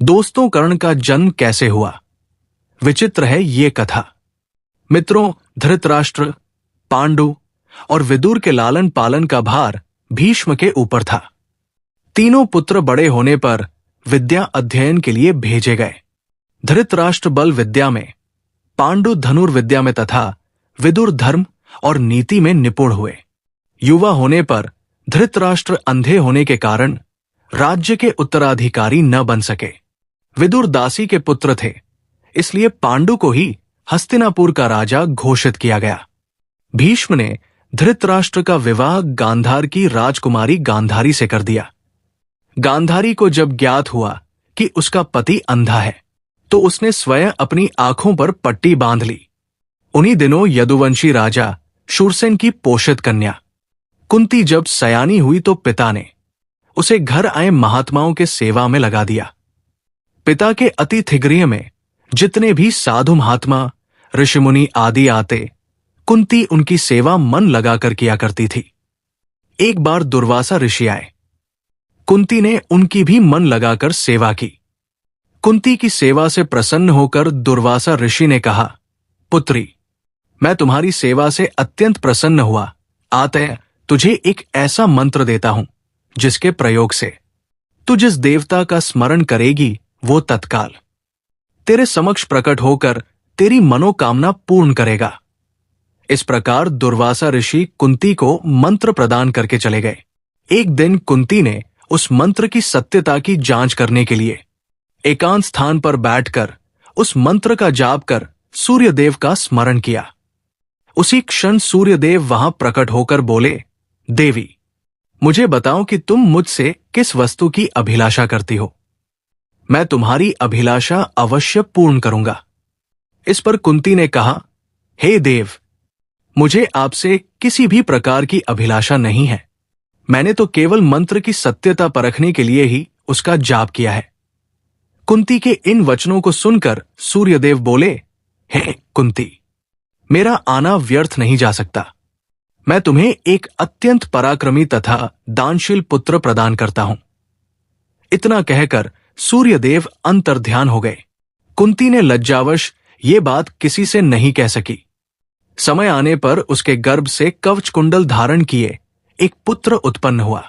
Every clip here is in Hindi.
दोस्तों, कर्ण का जन्म कैसे हुआ? विचित्र है ये कथा। मित्रों, धृतराष्ट्र, पांडु और विदुर के लालन पालन का भार भीष्म के ऊपर था। तीनों पुत्र बड़े होने पर विद्या अध्ययन के लिए भेजे गए। धृतराष्ट्र बल विद्या में, पांडु धनुर्विद्या में तथा विदुर धर्म और नीति में निपुण हुए। युवा होने पर धृतराष्ट्र अंधे होने के कारण राज्य के उत्तराधिकारी न बन सके। विदुर दासी के पुत्र थे, इसलिए पांडु को ही हस्तिनापुर का राजा घोषित किया गया। भीष्म ने धृतराष्ट्र का विवाह गांधार की राजकुमारी गांधारी से कर दिया। गांधारी को जब ज्ञात हुआ कि उसका पति अंधा है, तो उसने स्वयं अपनी आंखों पर पट्टी बांध ली। उन्हीं दिनों यदुवंशी राजा शूरसेन की पोषित कन्या कुंती जब सयानी हुई तो पिता ने उसे घर आए महात्माओं के सेवा में लगा दिया। पिता के अतिथिगृह में जितने भी साधु महात्मा, ऋषिमुनि आदि आते, कुंती उनकी सेवा मन लगाकर किया करती थी। एक बार दुर्वासा ऋषि आए। कुंती ने उनकी भी मन लगाकर सेवा की। कुंती की सेवा से प्रसन्न होकर दुर्वासा ऋषि ने कहा, पुत्री, मैं तुम्हारी सेवा से अत्यंत प्रसन्न हुआ। अतः तुझे एक ऐसा मंत्र देता हूं जिसके प्रयोग से तू जिस देवता का स्मरण करेगी वो तत्काल तेरे समक्ष प्रकट होकर तेरी मनोकामना पूर्ण करेगा। इस प्रकार दुर्वासा ऋषि कुंती को मंत्र प्रदान करके चले गए। एक दिन कुंती ने उस मंत्र की सत्यता की जांच करने के लिए एकांत स्थान पर बैठकर उस मंत्र का जाप कर सूर्यदेव का स्मरण किया। उसी क्षण सूर्यदेव वहां प्रकट होकर बोले, देवी, मुझे बताओ कि तुम मुझसे किस वस्तु की अभिलाषा करती हो। मैं तुम्हारी अभिलाषा अवश्य पूर्ण करूंगा। इस पर कुंती ने कहा, हे देव, मुझे आपसे किसी भी प्रकार की अभिलाषा नहीं है। मैंने तो केवल मंत्र की सत्यता परखने के लिए ही उसका जाप किया है। कुंती के इन वचनों को सुनकर सूर्यदेव बोले, हे कुंती, मेरा आना व्यर्थ नहीं जा सकता। मैं तुम्हें एक अत्यंत पराक्रमी तथा दानशील पुत्र प्रदान करता हूं। इतना कहकर सूर्यदेव अंतर्ध्यान हो गए। कुंती ने लज्जावश ये बात किसी से नहीं कह सकी। समय आने पर उसके गर्भ से कवच कुंडल धारण किए एक पुत्र उत्पन्न हुआ।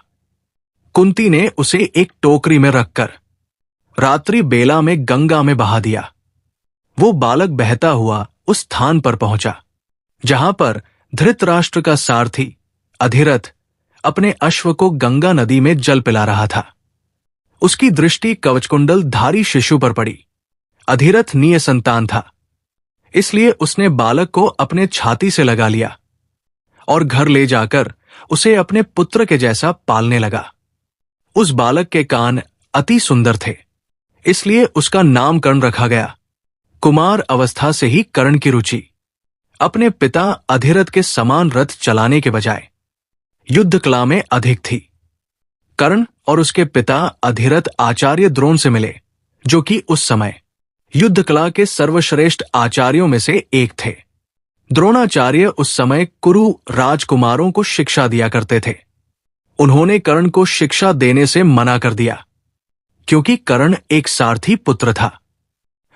कुंती ने उसे एक टोकरी में रखकर रात्रि बेला में गंगा में बहा दिया। वो बालक बहता हुआ उस स्थान पर पहुंचा जहां पर धृतराष्ट्र का सारथी अधिरथ अपने अश्व को गंगा नदी में जल पिला रहा था। उसकी दृष्टि कवचकुंडल धारी शिशु पर पड़ी। अधिरथ निसंतान था, इसलिए उसने बालक को अपने छाती से लगा लिया और घर ले जाकर उसे अपने पुत्र के जैसा पालने लगा। उस बालक के कान अति सुंदर थे, इसलिए उसका नाम कर्ण रखा गया। कुमार अवस्था से ही कर्ण की रुचि अपने पिता अधिरथ के समान रथ चलाने के बजाय युद्ध कला में अधिक थी। कर्ण और उसके पिता अधिरथ आचार्य द्रोण से मिले, जो कि उस समय युद्ध कला के सर्वश्रेष्ठ आचार्यों में से एक थे। द्रोणाचार्य उस समय कुरु राजकुमारों को शिक्षा दिया करते थे। उन्होंने कर्ण को शिक्षा देने से मना कर दिया, क्योंकि कर्ण एक सारथी पुत्र था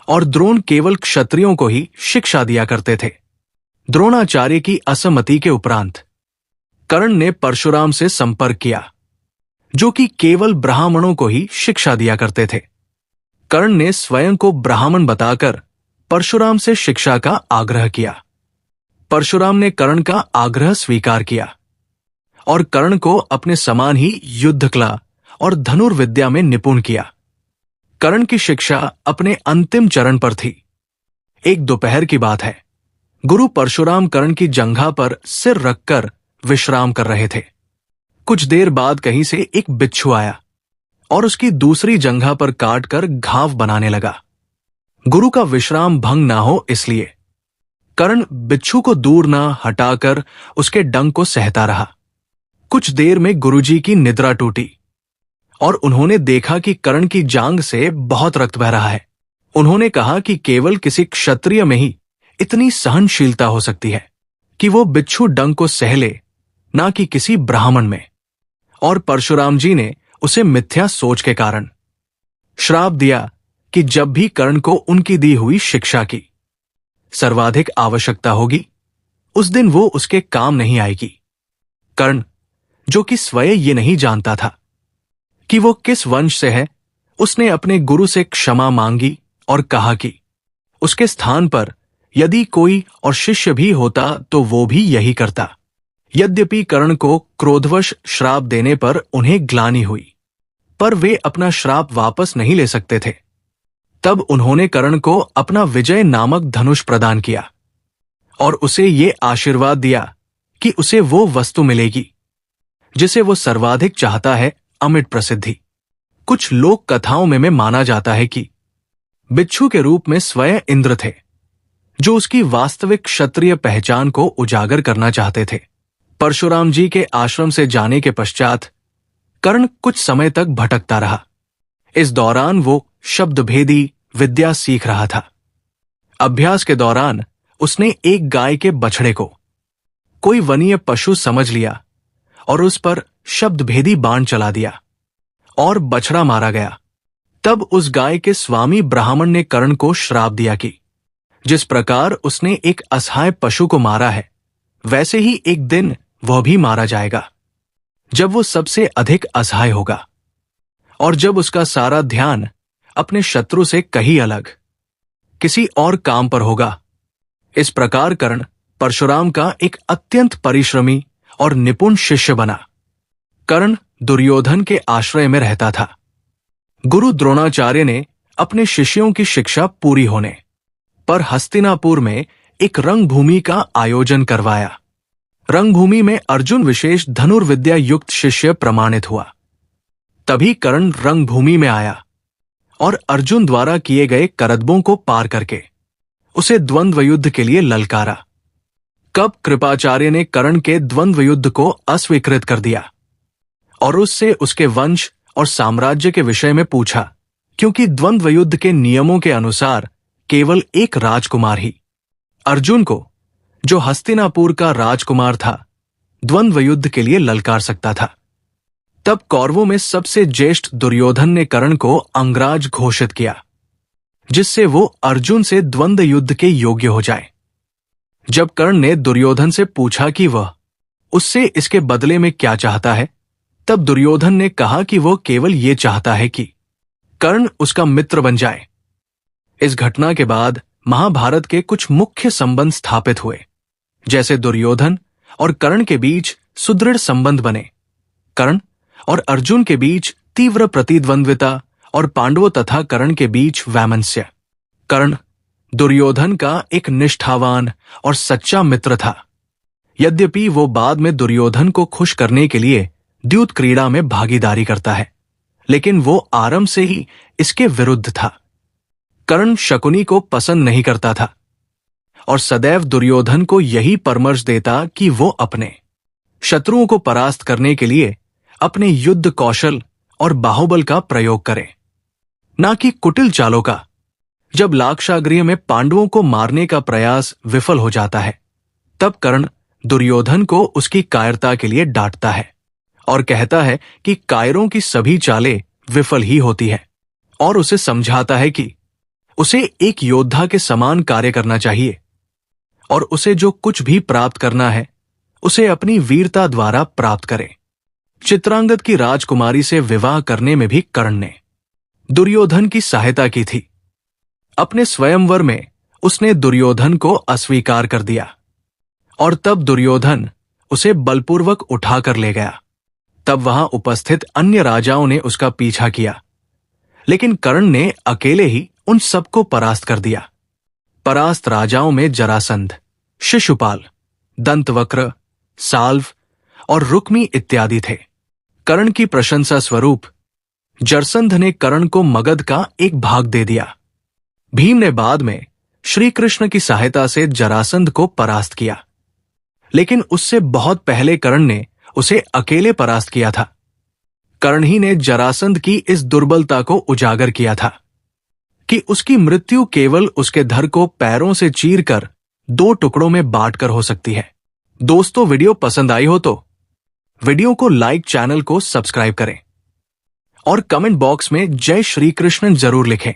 और द्रोण केवल क्षत्रियों को ही शिक्षा दिया करते थे। द्रोणाचार्य की असम्मति के उपरांत कर्ण ने परशुराम से संपर्क किया, जो कि केवल ब्राह्मणों को ही शिक्षा दिया करते थे। कर्ण ने स्वयं को ब्राह्मण बताकर परशुराम से शिक्षा का आग्रह किया। परशुराम ने कर्ण का आग्रह स्वीकार किया और कर्ण को अपने समान ही युद्ध कला और धनुर्विद्या में निपुण किया। कर्ण की शिक्षा अपने अंतिम चरण पर थी। एक दोपहर की बात है। गुरु परशुराम कर्ण की जंघा पर सिर रखकर विश्राम कर रहे थे। कुछ देर बाद कहीं से एक बिच्छू आया और उसकी दूसरी जंघा पर काटकर घाव बनाने लगा। गुरु का विश्राम भंग ना हो इसलिए कर्ण बिच्छू को दूर ना हटाकर उसके डंक को सहता रहा। कुछ देर में गुरुजी की निद्रा टूटी और उन्होंने देखा कि कर्ण की जांघ से बहुत रक्त बह रहा है। उन्होंने कहा कि केवल किसी क्षत्रिय में ही इतनी सहनशीलता हो सकती है कि वो बिच्छू डंक को सह ले, ना कि किसी ब्राह्मण में। और परशुराम जी ने उसे मिथ्या सोच के कारण श्राप दिया कि जब भी कर्ण को उनकी दी हुई शिक्षा की सर्वाधिक आवश्यकता होगी, उस दिन वो उसके काम नहीं आएगी। कर्ण, जो कि स्वयं ये नहीं जानता था कि वो किस वंश से है, उसने अपने गुरु से क्षमा मांगी और कहा कि उसके स्थान पर यदि कोई और शिष्य भी होता तो वो भी यही करता। यद्यपि कर्ण को क्रोधवश श्राप देने पर उन्हें ग्लानि हुई, पर वे अपना श्राप वापस नहीं ले सकते थे। तब उन्होंने कर्ण को अपना विजय नामक धनुष प्रदान किया और उसे ये आशीर्वाद दिया कि उसे वो वस्तु मिलेगी जिसे वो सर्वाधिक चाहता है, अमिट प्रसिद्धि। कुछ लोक कथाओं में माना जाता है कि बिच्छू के रूप में स्वयं इंद्र थे, जो उसकी वास्तविक क्षत्रिय पहचान को उजागर करना चाहते थे। परशुराम जी के आश्रम से जाने के पश्चात कर्ण कुछ समय तक भटकता रहा। इस दौरान वो शब्दभेदी विद्या सीख रहा था। अभ्यास के दौरान उसने एक गाय के बछड़े को कोई वनीय पशु समझ लिया और उस पर शब्दभेदी बाण चला दिया और बछड़ा मारा गया। तब उस गाय के स्वामी ब्राह्मण ने कर्ण को श्राप दिया कि जिस प्रकार उसने एक असहाय पशु को मारा है, वैसे ही एक दिन वह भी मारा जाएगा, जब वो सबसे अधिक असहाय होगा और जब उसका सारा ध्यान अपने शत्रु से कहीं अलग किसी और काम पर होगा। इस प्रकार कर्ण परशुराम का एक अत्यंत परिश्रमी और निपुण शिष्य बना। कर्ण दुर्योधन के आश्रय में रहता था। गुरु द्रोणाचार्य ने अपने शिष्यों की शिक्षा पूरी होने पर हस्तिनापुर में एक रंगभूमि का आयोजन करवाया। रंगभूमि में अर्जुन विशेष धनुर्विद्या युक्त शिष्य प्रमाणित हुआ। तभी कर्ण रंगभूमि में आया और अर्जुन द्वारा किए गए करतबों को पार करके उसे द्वंद्व युद्ध के लिए ललकारा। कब कृपाचार्य ने कर्ण के द्वंद्व युद्ध को अस्वीकृत कर दिया और उससे उसके वंश और साम्राज्य के विषय में पूछा, क्योंकि द्वंद्व युद्ध के नियमों के अनुसार केवल एक राजकुमार ही अर्जुन को, जो हस्तिनापुर का राजकुमार था, द्वंद्व युद्ध के लिए ललकार सकता था। तब कौरवों में सबसे ज्येष्ठ दुर्योधन ने कर्ण को अंगराज घोषित किया, जिससे वो अर्जुन से द्वंद्व युद्ध के योग्य हो जाए। जब कर्ण ने दुर्योधन से पूछा कि वह उससे इसके बदले में क्या चाहता है, तब दुर्योधन ने कहा कि वो केवल ये चाहता है कि कर्ण उसका मित्र बन जाए। इस घटना के बाद महाभारत के कुछ मुख्य संबंध स्थापित हुए, जैसे दुर्योधन और कर्ण के बीच सुदृढ़ संबंध बने, कर्ण और अर्जुन के बीच तीव्र प्रतिद्वंद्विता और पांडवों तथा कर्ण के बीच वैमनस्य। कर्ण दुर्योधन का एक निष्ठावान और सच्चा मित्र था। यद्यपि वो बाद में दुर्योधन को खुश करने के लिए द्यूत क्रीड़ा में भागीदारी करता है, लेकिन वो आरंभ से ही इसके विरुद्ध था। कर्ण शकुनी को पसंद नहीं करता था और सदैव दुर्योधन को यही परामर्श देता कि वो अपने शत्रुओं को परास्त करने के लिए अपने युद्ध कौशल और बाहुबल का प्रयोग करे, ना कि कुटिल चालों का। जब लाक्षागृह में पांडवों को मारने का प्रयास विफल हो जाता है, तब कर्ण दुर्योधन को उसकी कायरता के लिए डांटता है और कहता है कि कायरों की सभी चालें विफल ही होती है, और उसे समझाता है कि उसे एक योद्धा के समान कार्य करना चाहिए और उसे जो कुछ भी प्राप्त करना है उसे अपनी वीरता द्वारा प्राप्त करे। चित्रांगद की राजकुमारी से विवाह करने में भी कर्ण ने दुर्योधन की सहायता की थी। अपने स्वयंवर में उसने दुर्योधन को अस्वीकार कर दिया और तब दुर्योधन उसे बलपूर्वक उठाकर ले गया। तब वहां उपस्थित अन्य राजाओं ने उसका पीछा किया, लेकिन कर्ण ने अकेले ही उन सबको परास्त कर दिया। परास्त राजाओं में जरासंध, शिशुपाल, दंतवक्र, साल्व और रुक्मी इत्यादि थे। कर्ण की प्रशंसा स्वरूप जरसंध ने कर्ण को मगध का एक भाग दे दिया। भीम ने बाद में श्री कृष्ण की सहायता से जरासंध को परास्त किया, लेकिन उससे बहुत पहले कर्ण ने उसे अकेले परास्त किया था। कर्ण ही ने जरासंध की इस दुर्बलता को उजागर किया था कि उसकी मृत्यु केवल उसके धड़ को पैरों से चीरकर 2 टुकड़ों में बांटकर हो सकती है। दोस्तों, वीडियो पसंद आई हो तो वीडियो को लाइक, चैनल को सब्सक्राइब करें और कमेंट बॉक्स में जय श्री कृष्ण जरूर लिखें।